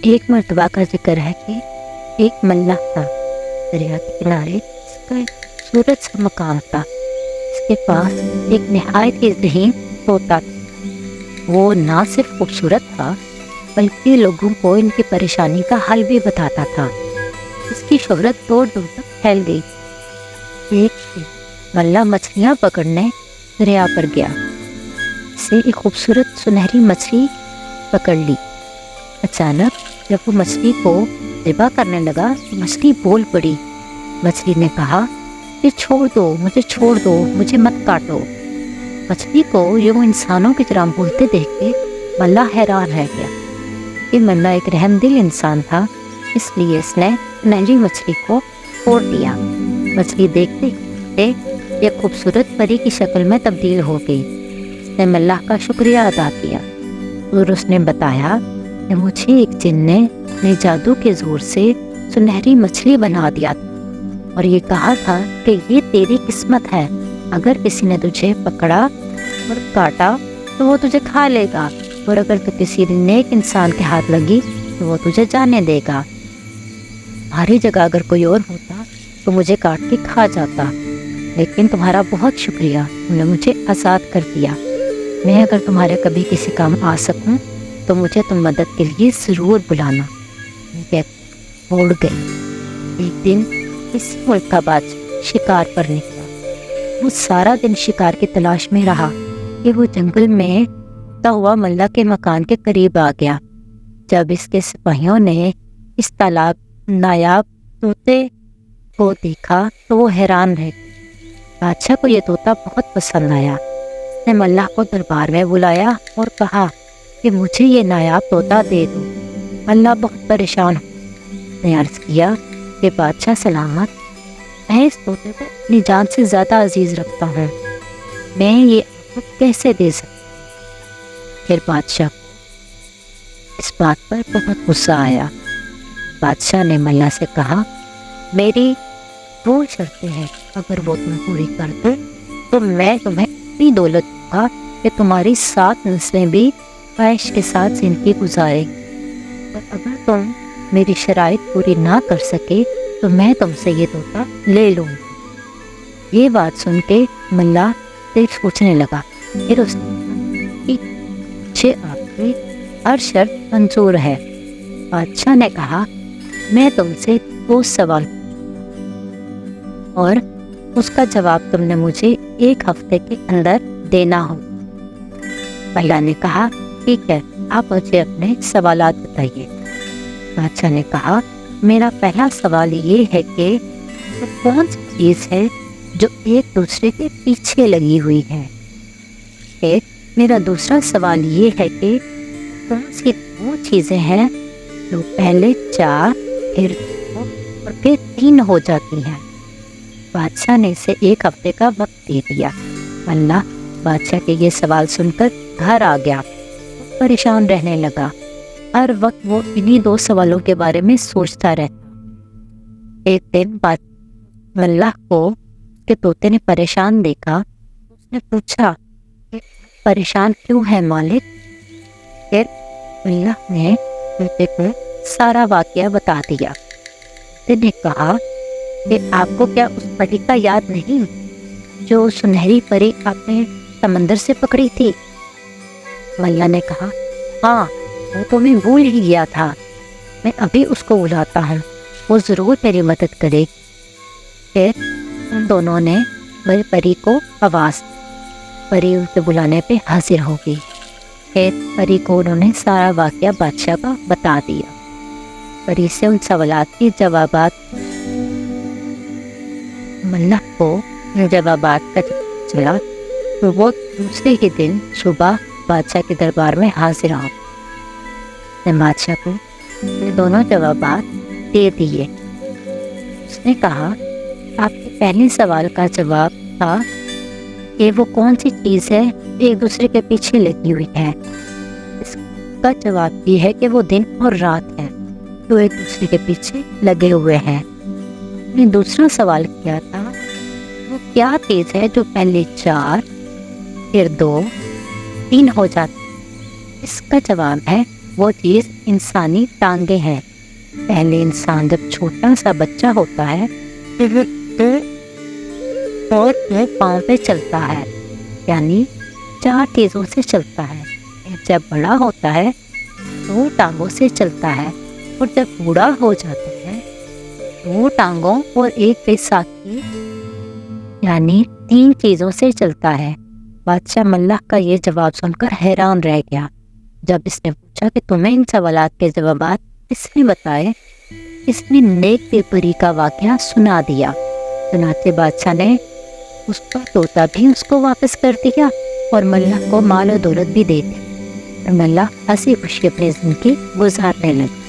ایک مرتبہ کا ذکر ہے کہ ایک ملح تھا دریا کے کنارے، اس کا ایک خوبصورت سا مقام تھا۔ اس کے پاس ایک نہایت ہی ذہین طوطا تھا۔ وہ نہ صرف خوبصورت تھا بلکہ لوگوں کو ان کی پریشانی کا حل بھی بتاتا تھا۔ اس کی شہرت دور دور تک پھیل گئی۔ ایک ملح مچھلیاں پکڑنے دریا پر گیا۔ اسے ایک خوبصورت سنہری مچھلی پکڑ لی۔ اچانک جب وہ مچھلی کو ذبح کرنے لگا تو مچھلی بول پڑی۔ مچھلی نے کہا، مجھے چھوڑ دو، مجھے مت کاٹو۔ مچھلی کو یوں انسانوں کی طرح بولتے دیکھ کے ملح حیران رہ گیا۔ یہ ملح ایک رحم دل انسان تھا، اس لیے اس نے سنہری مچھلی کو چھوڑ دیا۔ مچھلی دیکھتے ہی ایک خوبصورت پری کی شکل میں تبدیل ہو گئی۔ اس نے ملح کا شکریہ ادا کیا اور اس نے بتایا کہ مجھے ایک جن نے اپنے جادو کے زور سے سنہری مچھلی بنا دیا تھا اور یہ کہا تھا کہ یہ تیری قسمت ہے، اگر کسی نے تجھے پکڑا اور کاٹا تو وہ تجھے کھا لے گا، اور اگر تو کسی نیک انسان کے ہاتھ لگی تو وہ تجھے جانے دے گا۔ تمہاری جگہ اگر کوئی اور ہوتا تو مجھے کاٹ کے کھا جاتا، لیکن تمہارا بہت شکریہ، تم نے مجھے آزاد کر دیا۔ میں اگر تمہارے کبھی کسی کام آ سکوں تو مجھے تم مدد کے لیے ضرور بلانا۔ اڑ گئی۔ ایک دن کسی ملک کا بادشاہ شکار پر نکلا۔ وہ سارا دن شکار کی تلاش میں رہا کہ وہ جنگل میں اڑتا ہوا ملح کے مکان کے قریب آ گیا۔ جب اس کے سپاہیوں نے اس تالاب نایاب طوطے کو دیکھا تو وہ حیران رہ گئے۔ بادشاہ کو یہ طوطا بہت پسند آیا۔ اس نے ملح کو دربار میں بلایا اور کہا کہ مجھے یہ نایاب طوطا دے دو۔ ملح بہت پریشان ہو۔ اس نے عرض کیا کہ بادشاہ سلامت، میں اس طوطے کو اپنی جان سے زیادہ عزیز رکھتا ہوں، میں یہ آپ کو کیسے دے سکتا؟ پھر بادشاہ کو اس بات پر بہت غصہ آیا۔ بادشاہ نے ملح سے کہا، میری دو شرطیں ہیں، اگر وہ تم پوری کر دو تو میں تمہیں اتنی دولت دوں گا کہ تمہاری 7 نسلیں بھی عیش کے ساتھ زندگی گزاریں گی، اور اگر تم میری شرائط پوری نہ کر سکے تو میں تم سے یہ طوطا لے لوں گی۔ یہ بات سن کے ملح دل سوچنے لگا۔ پھر اس نے کہا، مجھے آپ کی ہر شرط منظور ہے۔ بادشاہ نے کہا، میں تم سے 2 سوال اور اس کا جواب تم نے مجھے 1 ہفتے کے اندر دینا ہو۔ ملح نے کہا، ٹھیک ہے، آپ مجھے اپنے سوالات بتائیے۔ بادشاہ نے کہا، میرا پہلا سوال یہ ہے کہ وہ کون سی چیز ہے جو ایک دوسرے کے پیچھے لگی ہوئی ہے؟ پھر میرا دوسرا سوال یہ ہے کہ کون سی 2 چیزیں ہیں جو پہلے 4 پھر 2 اور پھر 3 ہو جاتی ہیں؟ بادشاہ نے اسے 1 ہفتے کا وقت دے دیا۔ ملح بادشاہ کے یہ سوال سن کر گھر آ گیا، پریشان رہنے لگا۔ ہر وقت وہ انہی 2 سوالوں کے بارے میں سوچتا رہتا۔ ایک دن ملح کو اس کے طوطے نے پریشان دیکھا۔ اس نے پوچھا کہ پریشان کیوں ہے مالک؟ پھر ملح نے طوطے کو سارا واقعہ بتا دیا۔ طوطے نے کہا کہ آپ کو کیا اس پری کا یاد نہیں جو سنہری پری آپ نے سمندر سے پکڑی تھی؟ ملح نے کہا، ہاں، وہ تو میں بھول ہی گیا تھا، میں ابھی اس کو بلاتا ہوں، وہ ضرور میری مدد کرے گی۔ پھر ان دونوں نے پری کو آواز دی۔ پری ان کے بلانے پہ حاضر ہو گئی۔ پھر پری کو انہوں نے سارا واقعہ بادشاہ کا بتا دیا۔ پری سے ان سوالات کے جوابات ملح کو ان جوابات کا چلا تو وہ دوسرے ہی دن صبح بادشاہ کے دربار میں حاضر ہو۔ اس نے بادشاہ کو یہ دونوں جوابات دے دیے۔ اس نے کہا، آپ کے پہلے سوال کا جواب تھا کہ وہ کون سی چیز ہے ایک دوسرے کے پیچھے لگی ہوئی ہے۔ اس کا جواب یہ ہے کہ وہ دن اور رات ہے جو ایک دوسرے کے پیچھے لگے ہوئے ہیں۔ نے دوسرا سوال کیا تھا، وہ کیا چیز ہے جو پہلے 4 پھر 2 3 ہو جاتی؟ اس کا جواب ہے وہ چیز انسانی ٹانگیں ہیں۔ پہلے انسان جب چھوٹا سا بچہ ہوتا ہے اور وہ پاؤں پہ چلتا ہے، یعنی 4 چیزوں سے چلتا ہے۔ جب بڑا ہوتا ہے 2 ٹانگوں سے چلتا ہے، اور جب بوڑھا ہو جاتا ہے 2 ٹانگوں اور 1 بیساکھی یعنی 3 چیزوں سے چلتا ہے۔ بادشاہ ملخ کا یہ جواب سن کر حیران رہ گیا۔ جب اس نے پوچھا کہ تمہیں ان سوالات کے جوابات کس نے بتائے، اس نے نیک دل پری کا واقعہ سنا دیا۔ چنانچہ بادشاہ نے اس کا طوطا بھی اس کو واپس کر دیا اور ملخ کو مال و دولت بھی دے دی، اور ملخ ہنسی خوشی اپنی زندگی گزارنے لگا۔